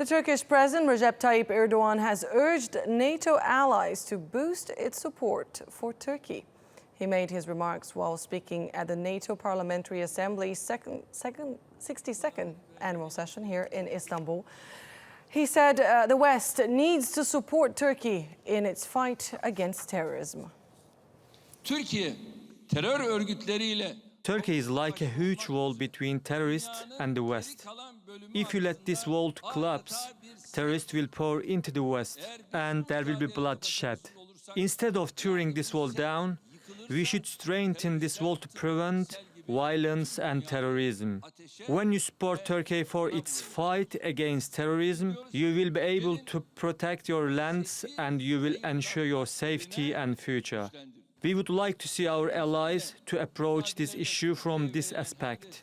The Turkish President Recep Tayyip Erdogan has urged NATO allies to boost its support for Turkey. He made his remarks while speaking at the NATO Parliamentary Assembly's 62nd annual session here in Istanbul. He said the West needs to support Turkey in its fight against terrorism. Turkey is like a huge wall between terrorists and the West. If you let this wall to collapse, terrorists will pour into the West and there will be bloodshed. Instead of tearing this wall down, we should strengthen this wall to prevent violence and terrorism. When you support Turkey for its fight against terrorism, you will be able to protect your lands and you will ensure your safety and future. We would like to see our allies to approach this issue from this aspect.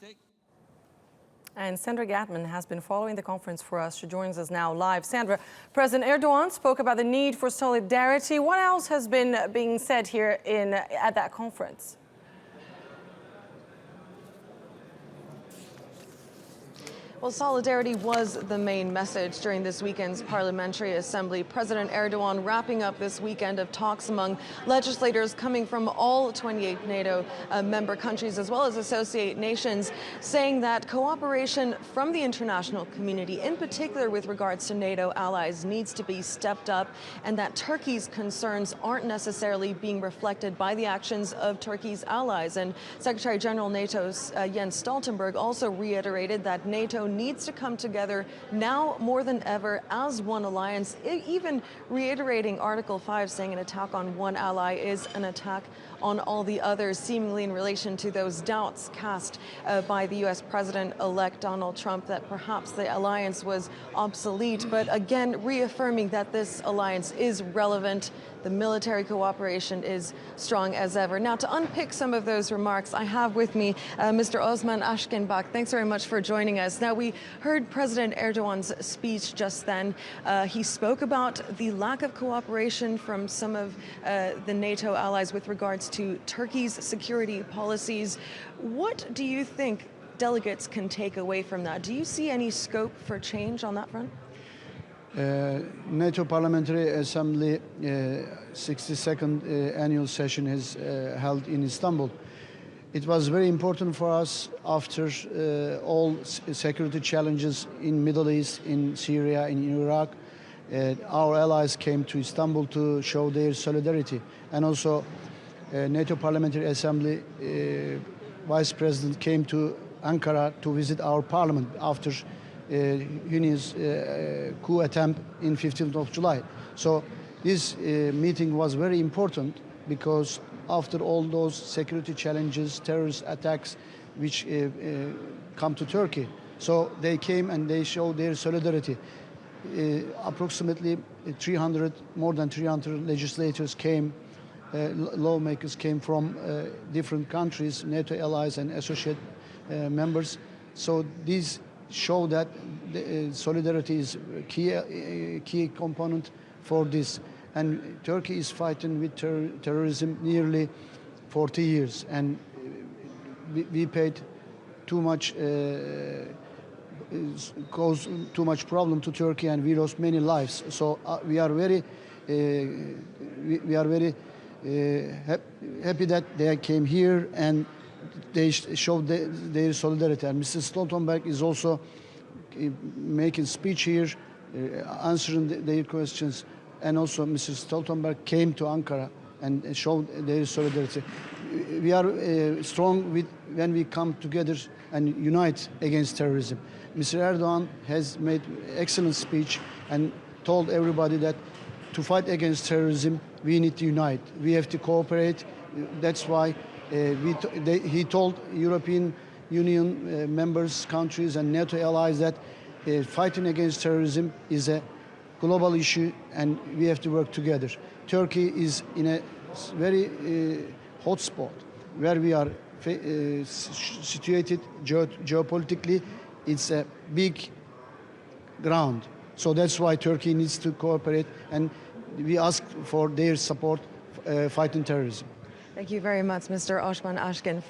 And Sandra Gathmann has been following the conference for us. She joins us now live. Sandra, President Erdogan spoke about the need for solidarity. What else has been being said here at that conference? Well, solidarity was the main message during this weekend's Parliamentary Assembly. President Erdogan wrapping up this weekend of talks among legislators coming from all 28 NATO member countries as well as associate nations, saying that cooperation from the international community, in particular with regards to NATO allies, needs to be stepped up, and that Turkey's concerns aren't necessarily being reflected by the actions of Turkey's allies. And Secretary General NATO's Jens Stoltenberg also reiterated that NATO needs to come together now more than ever as one alliance, even reiterating Article 5, saying an attack on one ally is an attack on all the others, seemingly in relation to those doubts cast by the U.S. President-elect Donald Trump that perhaps the alliance was obsolete, but again reaffirming that this alliance is relevant. The military cooperation is strong as ever. Now, to unpick some of those remarks, I have with me Mr. Osman Askin Bak. Thanks very much for joining us. Now, we heard President Erdogan's speech just then. He spoke about the lack of cooperation from some of the NATO allies with regards to Turkey's security policies. What do you think delegates can take away from that? Do you see any scope for change on that front? NATO Parliamentary Assembly 62nd annual session is held in Istanbul. It was very important for us after all security challenges in Middle East, in Syria, in Iraq. Our allies came to Istanbul to show their solidarity. And also NATO Parliamentary Assembly Vice President came to Ankara to visit our parliament after Huni's coup attempt in 15th of July. So this meeting was very important because after all those security challenges, terrorist attacks which come to Turkey, so they came and they showed their solidarity. Approximately more than 300 legislators came, lawmakers came from different countries, NATO allies and associate members. So these show that solidarity is a key component for this. And Turkey is fighting with terrorism nearly 40 years. And we paid too much, caused too much problem to Turkey, and we lost many lives. So we are very happy that they came here and they showed their solidarity. And Mr. Stoltenberg is also making speech here, answering their questions. And also Mr. Stoltenberg came to Ankara and showed their solidarity. We are strong when we come together and unite against terrorism. Mr. Erdogan has made excellent speech and told everybody that to fight against terrorism, we need to unite. We have to cooperate. That's why he told European Union members, countries and NATO allies that fighting against terrorism is a global issue and we have to work together. Turkey is in a very hot spot where we are situated geopolitically. It's a big ground. So that's why Turkey needs to cooperate, and we ask for their support fighting terrorism. Thank you very much, Mr. Osman Askin,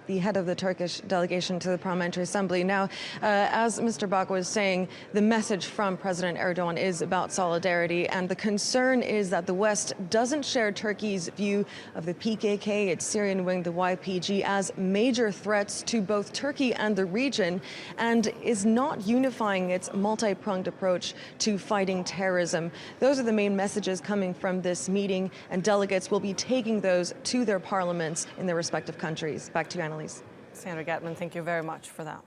the head of the Turkish delegation to the Parliamentary Assembly. Now, as Mr. Bak was saying, the message from President Erdogan is about solidarity, and the concern is that the West doesn't share Turkey's view of the PKK, its Syrian wing, the YPG, as major threats to both Turkey and the region, and is not unifying its multi-pronged approach to fighting terrorism. Those are the main messages coming from this meeting, and delegates will be taking those to their parliaments in their respective countries. Back to you, Annalise. Sandra Gathmann, thank you very much for that.